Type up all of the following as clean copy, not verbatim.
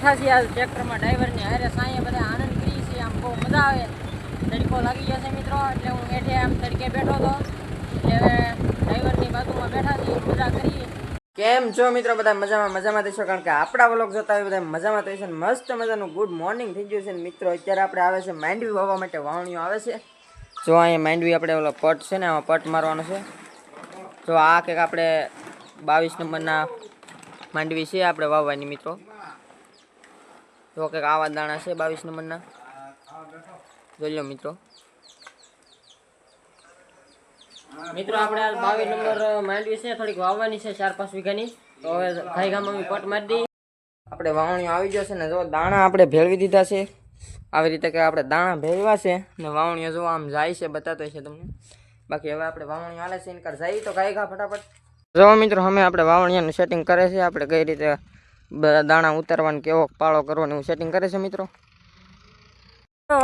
બેઠા છીએ આ ટ્રેક્ટરમાં ડ્રાઈવરની હારે સાંયે બધા આનંદ કરીએ છીએ. આમ બહુ મજા આવે, તડકો લાગી જશે મિત્રો, એટલે હું હેઠે આમ તડકે બેઠો હતો, એટલે હવે ડ્રાઈવરની બાજુમાં બેઠા છીએ, મજા કરીએ. કેમ છો મિત્રો? બધા મજામાં થશો, કારણ કે આપણા વ્લોગ જોતા હોય બધા મજામાં થશે. મસ્ત મજાનું ગુડ મોર્નિંગ થઈ ગયું છે ને મિત્રો. અત્યારે આપણે આવે છે માંડવી વાવવા માટે, વાવણીઓ આવે છે. જો અહીંયા માંડવી આપણે ઓલો પટ છે ને, આમાં પટ મારવાનો છે. તો આ કંઈક આપણે 22 નંબરના માંડવી છે આપણે વાવવાની મિત્રો. તો કંઈક આવા દાણા છે 22 નંબરના, જોઈ લો મિત્રો. મિત્રો આપણે આ 22 નંબર માંડવી છે, થોડીક વાવવાની છે 4-5 વીઘાની. તો હવે ઘાઈ ગામમાં પટ મારી દઈએ. આપણે વાવણીઓ આવી જશે ને, જો દાણા આપણે ભેળવી દીધા છે આવી રીતે, કે આપણે દાણા ભેળવા છે ને વાવણીઓ જો આમ જાય છે, બતાતો છે તમને. બાકી હવે આપણે વાવણીઓ હાલે છે ઇનકાર જાય તો ઘાઈ ઘા ફટાફટ. જો મિત્રો અમે આપણે વાવણીઓનું સેટિંગ કરે છે, આપણે કઈ રીતે દાણા ઉતારવાનું, કેવો પાળો કરવાનો એવું સેટિંગ કરે છે મિત્રો.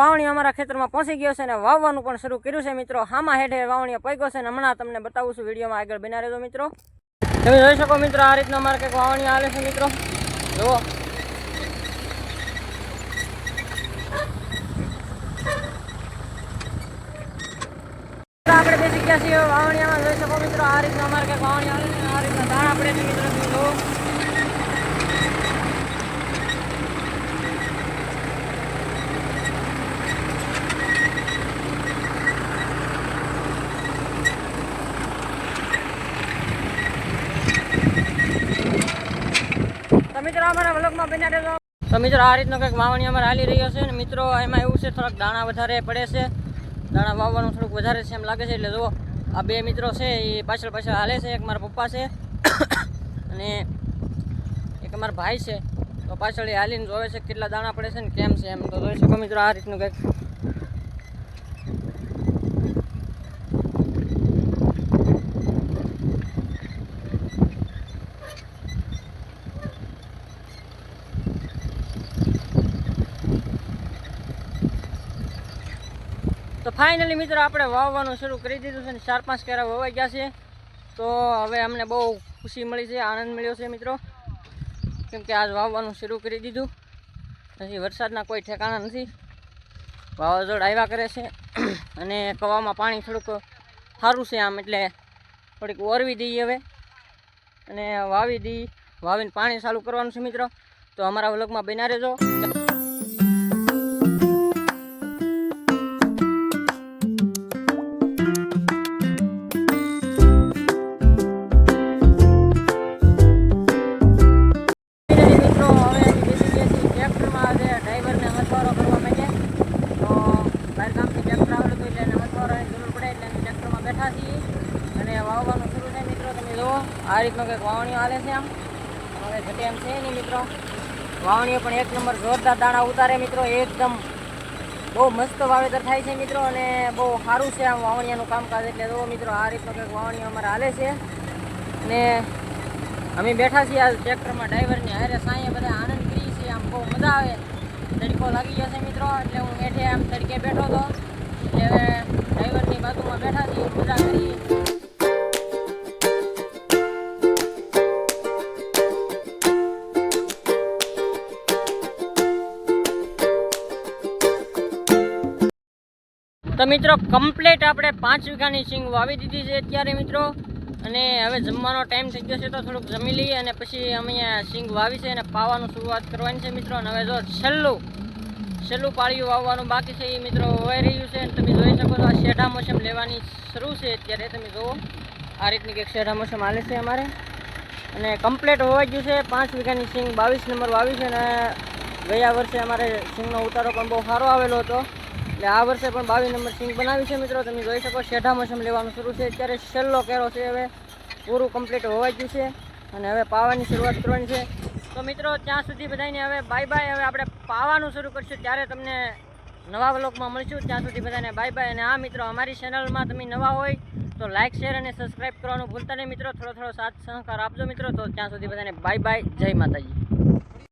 વાવણી અમારા ખેતરમાં પહોંચી ગયો છે ને વાવવાનું પણ શરૂ કર્યું છે મિત્રો. હામાં હેઠે વાવણીઓ પગ્યો છે ને હમણાં તમને બતાવું છું, વિડીયોમાં આગળ બના રહેજો મિત્રો. તમે જોઈ શકો મિત્રો, આ રીતના અમારે કંઈક વાવણી હાલે છે મિત્રો. જુઓ આપણે બેસી ગયા છીએ વાવણીયામાં. જોઈ શકો મિત્રો, આ રીતના અમારે કંઈક વાવણી હાલે છે, આ રીતના દાણા પડે છે મિત્રો. તમે જુઓ મિત્રો, અમારા વ્લોગમાં બન્યા રહેજો. તો મિત્રો આ રીતનો કંઈક વાવણી અમારે હાલી રહ્યો છે ને મિત્રો. એમાં એવું છે, થોડાક દાણા વધારે પડે છે, દાણા વાવવાનું થોડુંક વધારે છે એમ લાગે છે. એટલે જુઓ આ બે મિત્રો છે એ પાછળ હાલે છે. એક મારા પપ્પા છે અને એક અમારા ભાઈ છે. તો પાછળ એ હાલીને જોવે છે કેટલા દાણા પડે છે ને કેમ છે એમ. તો જોઈ શકો મિત્રો આ રીતનું કંઈક. તો ફાઇનલી મિત્રો આપણે વાવવાનું શરૂ કરી દીધું છે ને 4-5 કેરા વવાઈ ગયા છે. તો હવે અમને બહુ ખુશી મળી છે, આનંદ મળ્યો છે મિત્રો, કેમ કે આજ વાવવાનું શરૂ કરી દીધું. હજી વરસાદના કોઈ ઠેકાણા નથી, વાવાઝોડ આવ્યા કરે છે અને કવામાં પાણી થોડુંક સારું છે આમ, એટલે થોડીક ઓરવી દઈએ હવે અને વાવીને પાણી ચાલુ કરવાનું છે મિત્રો. તો અમારા વ્લોગમાં બન્યા રહેજો. અને વાવવાનું શરૂ છે મિત્રો. તમે જુઓ આ રીતનો કંઈક વાવણીઓ હાલે છે. આમ હવે ઘટે એમ છે નહીં મિત્રો. વાવણીઓ પણ એક નંબર જોરદાર દાણા ઉતારે મિત્રો. એકદમ બહુ મસ્ત વાવેતર થાય છે મિત્રો અને બહુ સારું છે આમ વાવણીયાનું કામકાજ. એટલે જુઓ મિત્રો આ રીતનો કંઈક વાવણીઓ અમારે હાલે છે અને અમે બેઠા છીએ આ ટ્રેક્ટરમાં ડ્રાઈવરની હારે સાંયે બધા આનંદ કરીએ છીએ. આમ બહુ મજા આવે, તડકો લાગી જશે મિત્રો, એટલે હું હેઠે આમ તડકે બેઠો હતો, એટલે હવે ડ્રાઈવરની બાજુમાં બેઠા છીએ, મજા કરીએ. તો મિત્રો કમ્પ્લીટ આપણે 5 વીઘાની સિંગ વાવી દીધી છે અત્યારે મિત્રો. અને હવે જમવાનો ટાઈમ થઈ ગયો છે, તો થોડુંક જમી લઈએ અને પછી અમે અહીંયા સિંગ વાવી છે અને પાવાનું શરૂઆત કરવાની છે મિત્રો. અને હવે જો છેલ્લું પાળિયું વાવવાનું બાકી છે એ મિત્રો વવાઈ રહ્યું છે. અને તમે જોઈ શકો છો આ શેઢા મોસમ લેવાની શરૂ છે અત્યારે. તમે જુઓ આ રીતની કંઈક શેઢા મોસમ હાલે છે અમારે અને કમ્પ્લીટ હોવાઈ ગયું છે. 5 વીઘાની સિંગ 22 નંબર વાવી છે અને ગયા વર્ષે અમારે સિંગનો ઉતારો પણ બહુ સારો આવેલો હતો, એટલે આ વર્ષે પણ 22 નંબર સિંગ બનાવી છે મિત્રો. તમે જોઈ શકો શેઢા મોસમ લેવાનું શરૂ છે અત્યારે. છેલ્લો કેરો છે, હવે પૂરું કમ્પ્લીટ હોવાઈ ગયું છે અને હવે પાવાની શરૂઆત કરવાની છે. તો મિત્રો ત્યાં સુધી બધાને હવે બાય બાય. હવે આપણે પાવાનું શરૂ કરશું ત્યારે તમને નવા વ્લોગમાં મળશું. ત્યાં સુધી બધાને બાય બાય. અને આ મિત્રો અમારી ચેનલમાં તમે નવા હોય તો લાઇક શેર અને સબસ્ક્રાઈબ કરવાનું ભૂલતા નહીં મિત્રો. થોડો સાથ સહકાર આપજો મિત્રો. તો ત્યાં સુધી બધાને બાય બાય. જય માતાજી.